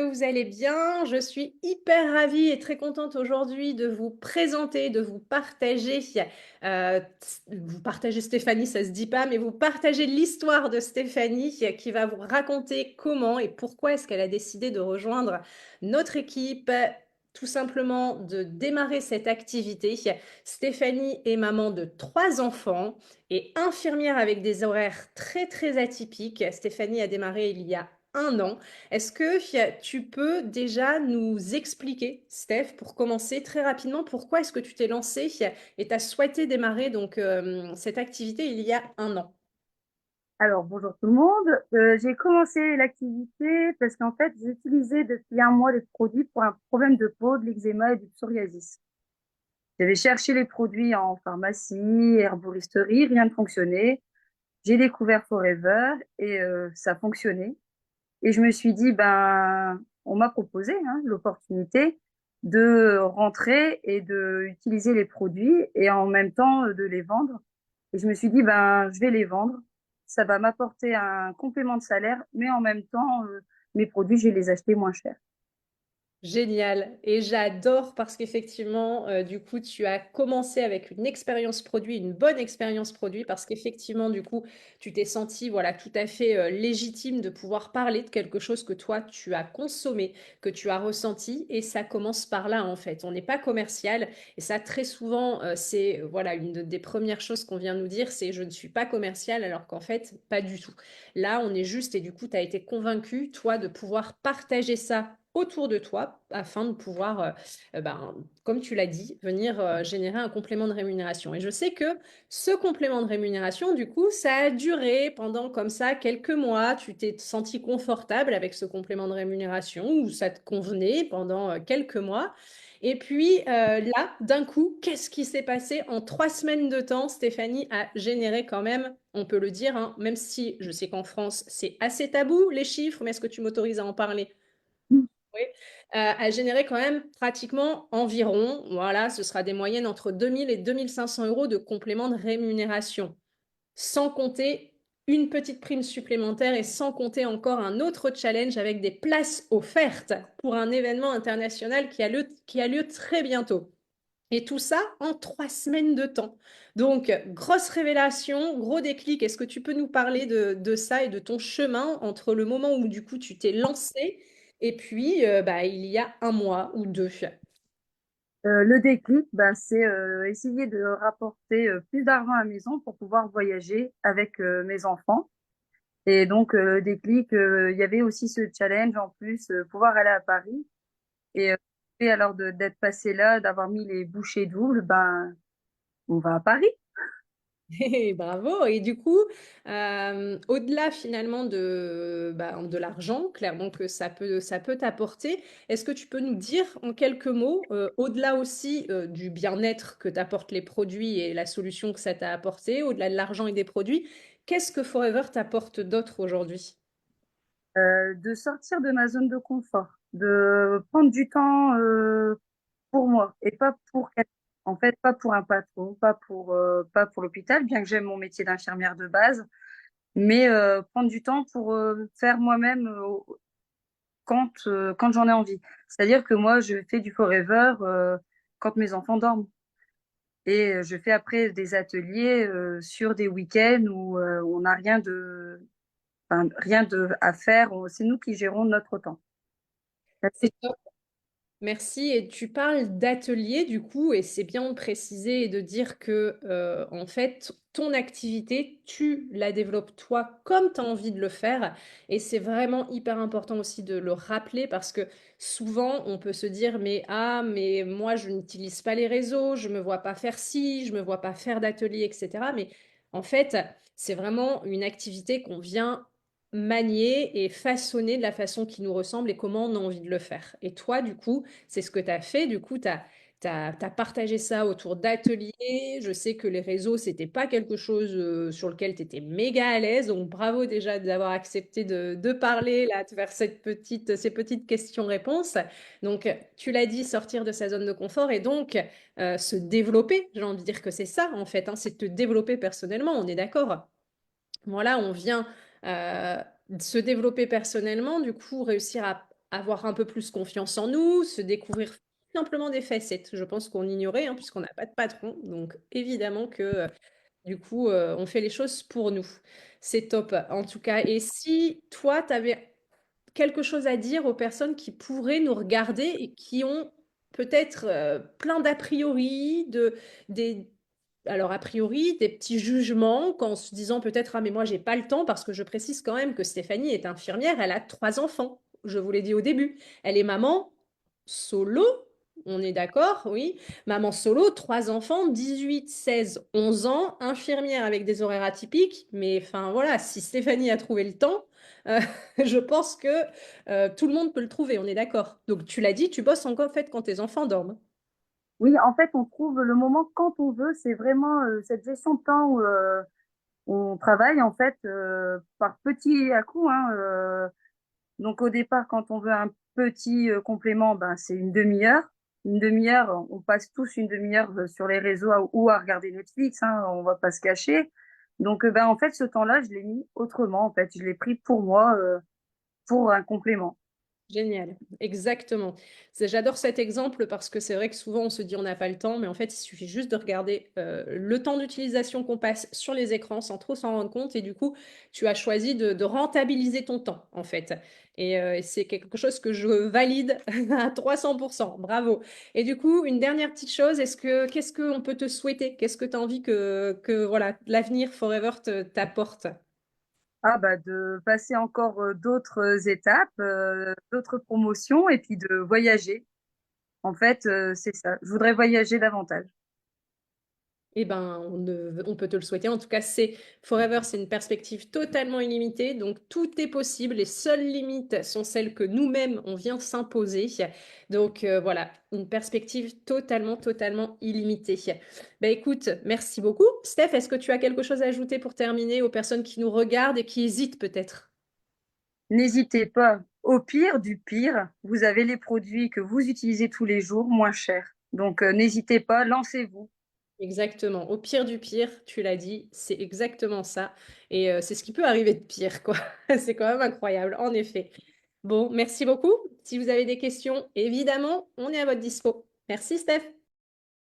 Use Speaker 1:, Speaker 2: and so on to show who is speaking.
Speaker 1: que vous allez bien. Je suis hyper ravie et très contente aujourd'hui de vous présenter, de vous partager Stéphanie, ça se dit pas, mais vous partager l'histoire de Stéphanie qui va vous raconter comment et pourquoi est-ce qu'elle a décidé de rejoindre notre équipe. Tout simplement de démarrer cette activité. Stéphanie est maman de 3 enfants et infirmière avec des horaires très très atypiques. Stéphanie a démarré il y a 1 an. Est-ce que tu peux déjà nous expliquer, Steph, pour commencer très rapidement, pourquoi est-ce que tu t'es lancée et tu as souhaité démarrer cette activité il y a 1 an?
Speaker 2: Alors, bonjour tout le monde. J'ai commencé l'activité parce qu'en fait, j'utilisais depuis un mois les produits pour un problème de peau, de l'eczéma et du psoriasis. J'avais cherché les produits en pharmacie, herboristerie, rien ne fonctionnait. J'ai découvert Forever et ça fonctionnait. Et je me suis dit, ben, on m'a proposé l'opportunité de rentrer et de utiliser les produits et en même temps de les vendre. Et je me suis dit, ben, je vais les vendre. Ça va m'apporter un complément de salaire, mais en même temps, mes produits, je vais les acheter moins cher.
Speaker 1: Génial et j'adore parce qu'effectivement, du coup, tu as commencé avec une expérience produit, une bonne expérience produit parce qu'effectivement, du coup, tu t'es sentie, voilà, tout à fait, légitime de pouvoir parler de quelque chose que toi, tu as consommé, que tu as ressenti et ça commence par là, en fait. On n'est pas commercial et ça, très souvent, c'est, voilà, des premières choses qu'on vient nous dire, c'est: «Je ne suis pas commercial», alors qu'en fait, pas du tout. Là, on est juste et du coup, tu as été convaincu, toi, de pouvoir partager ça autour de toi afin de pouvoir, comme tu l'as dit, venir générer un complément de rémunération. Et je sais que ce complément de rémunération, du coup, ça a duré pendant comme ça quelques mois. Tu t'es senti confortable avec ce complément de rémunération ou ça te convenait pendant quelques mois. Et puis là, d'un coup, qu'est-ce qui s'est passé en 3 semaines de temps? Stéphanie a généré quand même, on peut le dire, hein, même si je sais qu'en France, c'est assez tabou, les chiffres, mais est-ce que tu m'autorises à en parler? Oui, a généré quand même pratiquement environ, voilà, ce sera des moyennes entre 2 000 et 2 500 € de complément de rémunération, sans compter une petite prime supplémentaire et sans compter encore un autre challenge avec des places offertes pour un événement international qui a lieu très bientôt. Et tout ça en 3 semaines de temps. Donc, grosse révélation, gros déclic. Est-ce que tu peux nous parler de ça et de ton chemin entre le moment où du coup tu t'es lancé et puis il y a 1 mois ou 2?
Speaker 2: Le déclic, ben, c'est essayer de rapporter plus d'argent à la maison pour pouvoir voyager avec mes enfants. Et donc, déclic, il y avait aussi ce challenge en plus, pouvoir aller à Paris. Et, alors d'être passé là, d'avoir mis les bouchées doubles, ben, on va à Paris.
Speaker 1: Bravo! Et du coup, au-delà finalement de l'argent, clairement que ça peut t'apporter, est-ce que tu peux nous dire en quelques mots, au-delà aussi, du bien-être que t'apportent les produits et la solution que ça t'a apporté, au-delà de l'argent et des produits, qu'est-ce que Forever t'apporte d'autre aujourd'hui?
Speaker 2: De sortir de ma zone de confort, de prendre du temps pour moi et pas pour quelqu'un. En fait, pas pour un patron, pas pour l'hôpital, bien que j'aime mon métier d'infirmière de base, mais prendre du temps pour faire moi-même quand j'en ai envie. C'est-à-dire que moi, je fais du forever quand mes enfants dorment. Et je fais après des ateliers sur des week-ends où on n'a rien de à faire. C'est nous qui gérons notre temps.
Speaker 1: C'est top. Merci. Et tu parles d'atelier du coup, et c'est bien de préciser et de dire que en fait, ton activité, tu la développes toi comme tu as envie de le faire. Et c'est vraiment hyper important aussi de le rappeler parce que souvent, on peut se dire, mais moi, je n'utilise pas les réseaux, je me vois pas faire ci, je me vois pas faire d'atelier, etc. Mais en fait, c'est vraiment une activité qu'on vient manier et façonner de la façon qui nous ressemble et comment on a envie de le faire. Et toi, du coup, c'est ce que tu as fait. Du coup, tu as partagé ça autour d'ateliers. Je sais que les réseaux, c'était pas quelque chose sur lequel tu étais méga à l'aise. Donc, bravo déjà d'avoir accepté de parler, là, de faire ces petites questions-réponses. Donc, tu l'as dit, sortir de sa zone de confort et donc se développer. J'ai envie de dire que c'est ça, en fait, hein, c'est te développer personnellement. On est d'accord? Voilà, on vient se développer personnellement, du coup, réussir à avoir un peu plus confiance en nous, se découvrir simplement des facettes. Je pense qu'on ignorait, hein, puisqu'on n'a pas de patron. Donc évidemment que du coup, on fait les choses pour nous. C'est top, en tout cas. Et si toi, tu avais quelque chose à dire aux personnes qui pourraient nous regarder et qui ont peut-être plein d'a priori, des, alors a priori, des petits jugements, qu'en se disant peut-être, ah mais moi j'ai pas le temps, parce que je précise quand même que Stéphanie est infirmière, elle a 3 enfants, je vous l'ai dit au début. Elle est maman solo, on est d'accord, oui. Maman solo, 3 enfants, 18, 16, 11 ans, infirmière avec des horaires atypiques. Mais enfin voilà, si Stéphanie a trouvé le temps, euh, je pense que tout le monde peut le trouver, on est d'accord. Donc tu l'as dit, tu bosses encore en fait quand tes enfants dorment.
Speaker 2: Oui, en fait, on trouve le moment quand on veut. C'est vraiment cette gestion de temps où on travaille en fait par petits à coups, hein. Donc au départ, quand on veut un petit complément, ben c'est une demi-heure. Une demi-heure, on passe tous une demi-heure sur les réseaux ou à regarder Netflix, hein, on va pas se cacher. Donc ben en fait, ce temps-là, je l'ai mis autrement. En fait, je l'ai pris pour moi, pour un complément.
Speaker 1: Génial, exactement. J'adore cet exemple parce que c'est vrai que souvent on se dit on n'a pas le temps, mais en fait il suffit juste de regarder le temps d'utilisation qu'on passe sur les écrans sans trop s'en rendre compte et du coup tu as choisi de rentabiliser ton temps en fait. Et c'est quelque chose que je valide à 300%. Bravo. Et du coup, une dernière petite chose, qu'est-ce qu'on peut te souhaiter? Qu'est-ce que tu as envie que voilà, l'avenir Forever t'apporte?
Speaker 2: Ah bah de passer encore d'autres étapes, d'autres promotions et puis de voyager. En fait, c'est ça. Je voudrais voyager davantage.
Speaker 1: Eh ben, on peut te le souhaiter. En tout cas, c'est Forever, c'est une perspective totalement illimitée. Donc, tout est possible. Les seules limites sont celles que nous-mêmes, on vient s'imposer. Donc, voilà, une perspective totalement, totalement illimitée. Ben, écoute, merci beaucoup. Steph, est-ce que tu as quelque chose à ajouter pour terminer aux personnes qui nous regardent et qui hésitent peut-être?
Speaker 2: N'hésitez pas. Au pire du pire, vous avez les produits que vous utilisez tous les jours moins chers. Donc, n'hésitez pas, lancez-vous.
Speaker 1: Exactement. Au pire du pire, tu l'as dit, c'est exactement ça. Et c'est ce qui peut arriver de pire, quoi. C'est quand même incroyable, en effet. Bon, merci beaucoup. Si vous avez des questions, évidemment, on est à votre dispo. Merci, Steph.